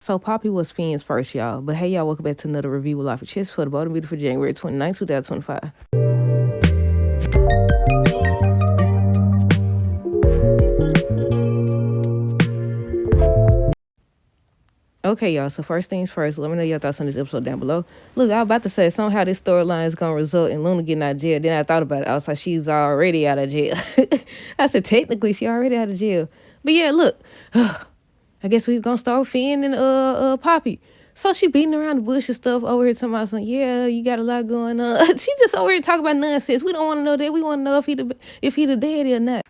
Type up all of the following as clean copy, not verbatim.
So Poppy was Fiend's first, y'all. But hey, y'all, welcome back to another review with Life of Chess for the bottom meter for January 29, 2025. Okay, y'all, so first things first, let me know your thoughts on this episode down below. Look, I was about to say somehow this storyline is going to result in Luna getting out of jail. Then I thought about it. I was like, she's already out of jail. I said, technically, she already out of jail. But yeah, look, I guess we're going to start with Finn and Poppy. So she beating around the bush and stuff over here talking about something. Yeah, you got a lot going on. She just over here talking about nonsense. We don't want to know that. We want to know if he the daddy or not.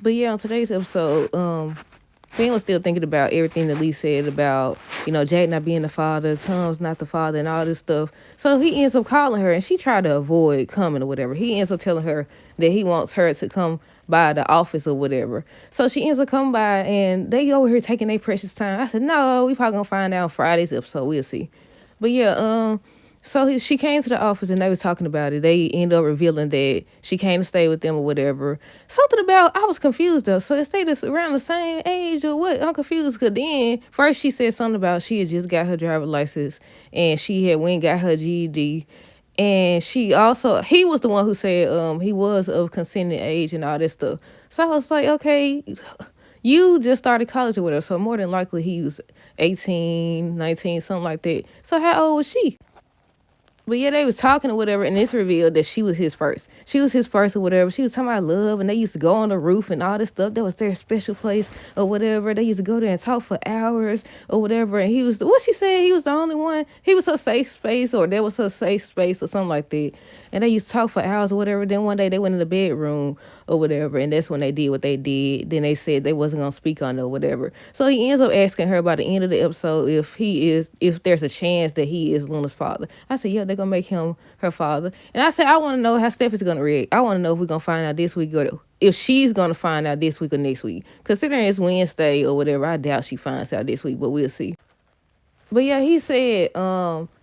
But yeah, on today's episode, Finn was still thinking about everything that Lee said about, Jack not being the father, Tom's not the father, and all this stuff. So he ends up calling her, and she tried to avoid coming or whatever. He ends up telling her that he wants her to come by the office or whatever. So she ends up coming by, and they over here taking their precious time. I said, no, we probably gonna find out on Friday's episode. We'll see. But yeah, so she came to the office and they was talking about it. They ended up revealing that she came to stay with them or whatever. Something about, I was confused though. So is they just around the same age or what? I'm confused because then first she said something about she had just got her driver's license and she had went and got her GED. And he was the one who said he was of consenting age and all that stuff. So I was like, okay, you just started college or whatever. So more than likely he was 18, 19, something like that. So how old was she? But yeah, they was talking or whatever, and it's revealed that she was his first. She was his first or whatever. She was talking about love, and they used to go on the roof and all this stuff. That was their special place or whatever. They used to go there and talk for hours or whatever. And he was, what she said, he was the only one. He was her safe space, or that was her safe space or something like that. And they used to talk for hours or whatever. Then one day they went in the bedroom or whatever, and that's when they did what they did. Then they said they wasn't gonna speak on it or whatever. So he ends up asking her by the end of the episode if there's a chance that he is Luna's father. I said, yeah, they're gonna make him her father. And I said, I want to know how Steph is gonna react. I want to know if we're gonna find out this week or if she's gonna find out this week or next week. Considering it's Wednesday or whatever, I doubt she finds out this week, but we'll see. But yeah, he said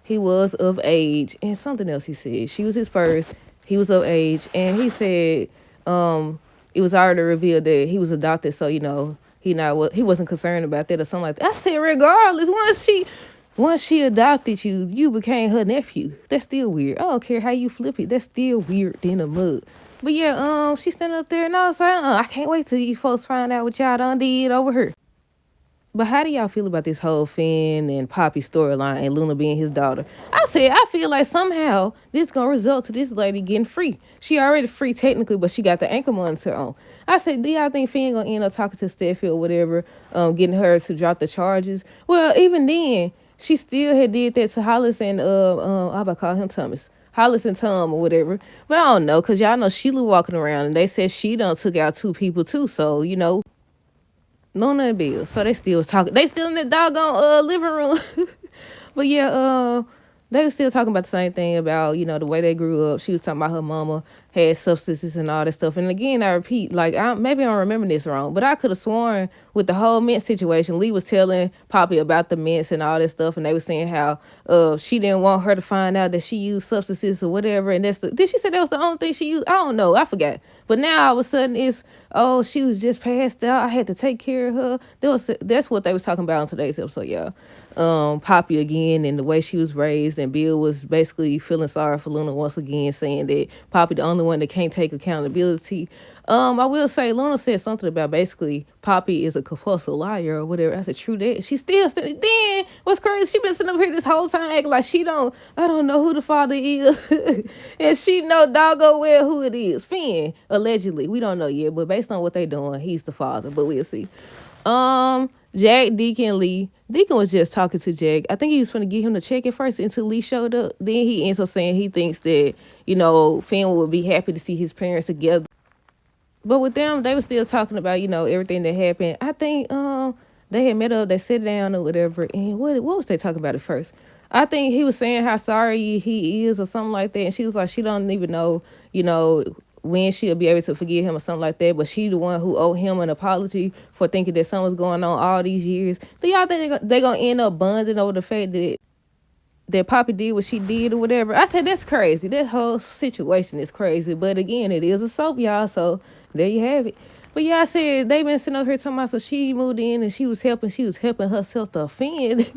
he was of age, and something else he said. She was his first. He was of age, and he said it was already revealed that he was adopted, so he wasn't concerned about that or something like that. I said regardless, once she adopted you, you became her nephew. That's still weird. I don't care how you flip it. That's still weird than a mug. But yeah, she standing up there and I was like, I can't wait till these folks find out what y'all done did over her. But how do y'all feel about this whole Finn and Poppy storyline and Luna being his daughter? I said, I feel like somehow this gonna result to this lady getting free. She already free technically, but she got the ankle monitor on. I said, do y'all think Finn gonna end up talking to Steffi or whatever, getting her to drop the charges? Well, even then, she still had did that to Hollis and I'm about to call him Thomas. Hollis and Tom or whatever. But I don't know, cause y'all know Sheila walking around and they said she done took out 2 people too. So, Luna and Bill. So they still was talking. They still in the doggone living room. But yeah, they were still talking about the same thing about, the way they grew up. She was talking about her mama had substances and all that stuff. And again, I repeat, like, maybe I'm remembering this wrong, but I could have sworn with the whole mint situation, Lee was telling Poppy about the mints and all that stuff. And they were saying how she didn't want her to find out that she used substances or whatever. And did she say that was the only thing she used? I don't know. I forgot. But now all of a sudden it's, oh, she was just passed out. I had to take care of her. That's what they was talking about on today's episode, y'all. Poppy again and the way she was raised, and Bill was basically feeling sorry for Luna once again, saying that Poppy the only one that can't take accountability. I will say Luna said something about basically Poppy is a compulsive liar or whatever. I said, true that. She still said, then what's crazy, she been sitting up here this whole time acting like I don't know who the father is. And she know doggone well who it is. Finn, allegedly. We don't know yet, but based on what they doing, he's the father, but we'll see. Jack, Deacon, Lee. Deacon was just talking to Jack. I think he was going to get him to check it first until Lee showed up. Then he ends up saying he thinks that, Finn would be happy to see his parents together. But with them, they were still talking about, everything that happened. I think they had met up, they sat down or whatever. And what was they talking about at first? I think he was saying how sorry he is or something like that. And she was like, she don't even know, when she'll be able to forgive him or something like that. But she the one who owed him an apology for thinking that something was going on all these years. Do y'all think they're going to end up bonding over the fact that Poppy did what she did or whatever? I said, that's crazy. That whole situation is crazy. But again, it is a soap, y'all. So there you have it. But yeah, I said they been sitting over here talking about, so she moved in and she was helping herself to offend.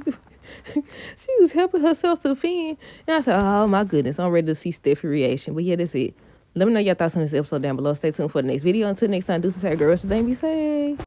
She was helping herself to offend. And I said, oh my goodness, I'm ready to see Steffi's reaction. But yeah, that's it. Let me know your thoughts on this episode down below. Stay tuned for the next video. Until next time, do some girls today. Be safe.